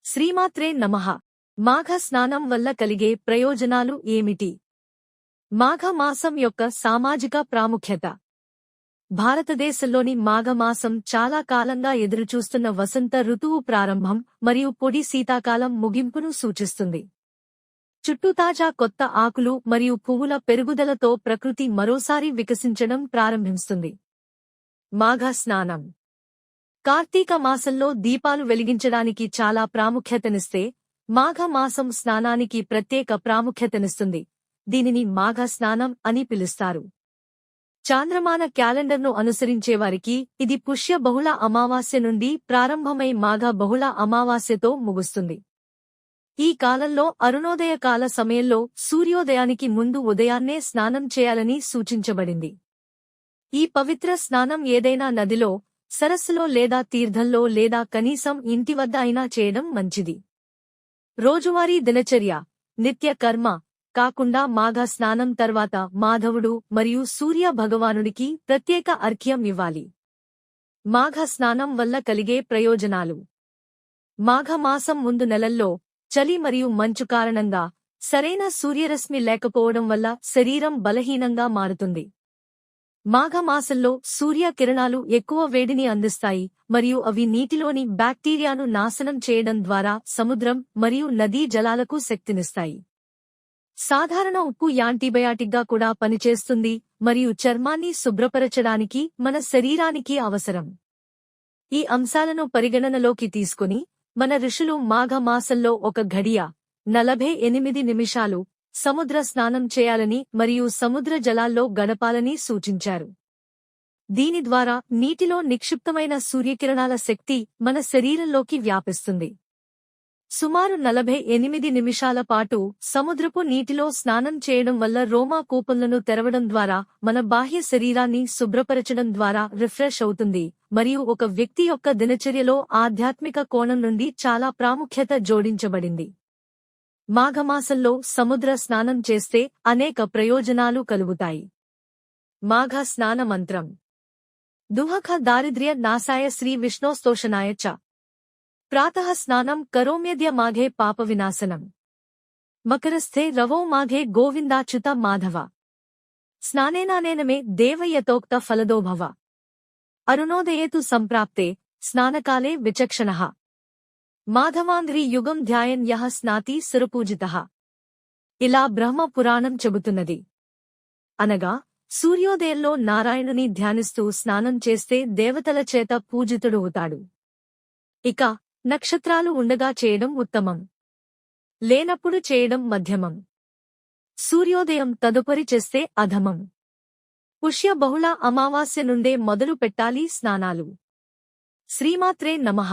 శ్రీమాత్రే నమః. మాఘ స్నానం వల్ల కలిగే ప్రయోజనాలు ఏమిటి? మాఘ మాసం యొక్క సామాజిక ప్రాముఖ్యత. భారతదేశంలోని మాఘమాసం చాలా కాలంగా ఎదురుచూస్తున్న వసంత ఋతువు ప్రారంభం మరియు పొడి శీతాకాలం ముగింపును సూచిస్తుంది. చుట్టూ తాజా కొత్త ఆకులు మరియు పువ్వుల పెరుగుదలతో ప్రకృతి మరోసారి వికసించడం ప్రారంభిస్తుంది. మాఘ స్నానం. కార్తీక మాసంలో దీపాలు వెలిగించడానికి చాలా ప్రాముఖ్యతనిస్తే మాఘ మాసం స్నానానికి ప్రత్యేక ప్రాముఖ్యతనిస్తుంది. దీనిని మాఘ స్నానం అని పిలుస్తారు. చాంద్రమాన క్యాలెండర్ను అనుసరించేవారికి ఇది పుష్య బహుళ అమావాస్య నుండి ప్రారంభమై మాఘ బహుళ అమావాస్యతో ముగుస్తుంది. ఈ కాలంలో అరుణోదయ కాల సమయంలో సూర్యోదయానికి ముందు ఉదయాన్నే స్నానం చేయాలని సూచించబడింది. ఈ పవిత్ర స్నానం ఏదైనా నదిలో, సరస్సులో లేదా తీర్థంలో లేదా కనీసం ఇంటి వద్ద అయినా చేయడం మంచిది. రోజువారీ దినచర్య, నిత్య కర్మ కాకుండా మాఘ స్నానం తర్వాత మాధవుడు మరియు సూర్య భగవానుడికి ప్రత్యేక అర్ఘ్యం ఇవ్వాలి. మాఘ స్నానం వల్ల కలిగే ప్రయోజనాలు. మాఘమాసం ముందు నెలల్లో చలి మరియు మంచు కారణంగా సరైన సూర్యరశ్మి లేకపోవడం వల్ల శరీరం బలహీనంగా మారుతుంది. మాఘమాసంలో సూర్యకిరణాలు ఎక్కువ వేడిని అందిస్తాయి మరియు అవి నీటిలోని బ్యాక్టీరియాను నాశనం చేయడం ద్వారా సముద్రం మరియు నదీ జలాలకు శక్తినిస్తాయి. సాధారణ ఉప్పు యాంటీబయాటిక్గా కూడా పనిచేస్తుంది మరియు చర్మాన్ని శుభ్రపరచడానికి మన శరీరానికి అవసరం. ఈ అంశాలను పరిగణనలోకి తీసుకుని మన ఋషులు మాఘ మాసంలో 1 ఘడియ 48 నిమిషాలు సముద్ర స్నానం చేయాలని మరియు సముద్ర జలాల్లో గడపాలని సూచించారు. దీని ద్వారా నీటిలో నిక్షిప్తమైన సూర్యకిరణాల శక్తి మన శరీరంలోకి వ్యాపిస్తుంది. సుమారు 48 నిమిషాల పాటు సముద్రపు నీటిలో స్నానం చేయడం వల్ల రోమా కూపంలను తెరవడం ద్వారా మన బాహ్య శరీరాన్ని శుభ్రపరచడం ద్వారా రిఫ్రెష్ అవుతుంది మరియు ఒక వ్యక్తి యొక్క దినచర్యలో ఆధ్యాత్మిక కోణం నుండి చాలా ప్రాముఖ్యత జోడించబడింది. మాఘమాసంలో సముద్ర స్నానం చేస్తే అనేక ప్రయోజనాలు కలుగుతాయి. మాఘ స్నాన మంత్రం. దుహఖ దారిద్ర్య నాశాయ శ్రీ విష్ణోస్తోషణాయ చ. ప్రాతః స్నానం కరోమ్యద్య మాఘే పాప వినాశనం. మకరస్థే రవో మాఘే గోవిందాచ్యుత మాధవ. స్నానేనానేనమే దేవయతోక్త ఫలదోభవ. అరుణోదయేతు సంప్రాప్తే స్నానకాలే విచక్షణః. మాధవాంధ్రి యుగం ధ్యాయన్ యః స్నాతి సురపూజితః. ఇలా బ్రహ్మ పురాణం చెబుతున్నది. అనగా సూర్యోదయంలో నారాయణుని ధ్యానిస్తూ స్నానం చేస్తే దేవతల చేత పూజితుడవుతాడు. ఇక నక్షత్రాలు ఉండగా చేయడం ఉత్తమం. లేనప్పుడు చేయడం మధ్యమం. సూర్యోదయం తదుపరి చేస్తే అధమం. పుష్య బహుళ అమావాస్య నుండే మొదలు పెట్టాలి స్నానాలు. శ్రీమాత్రే నమః.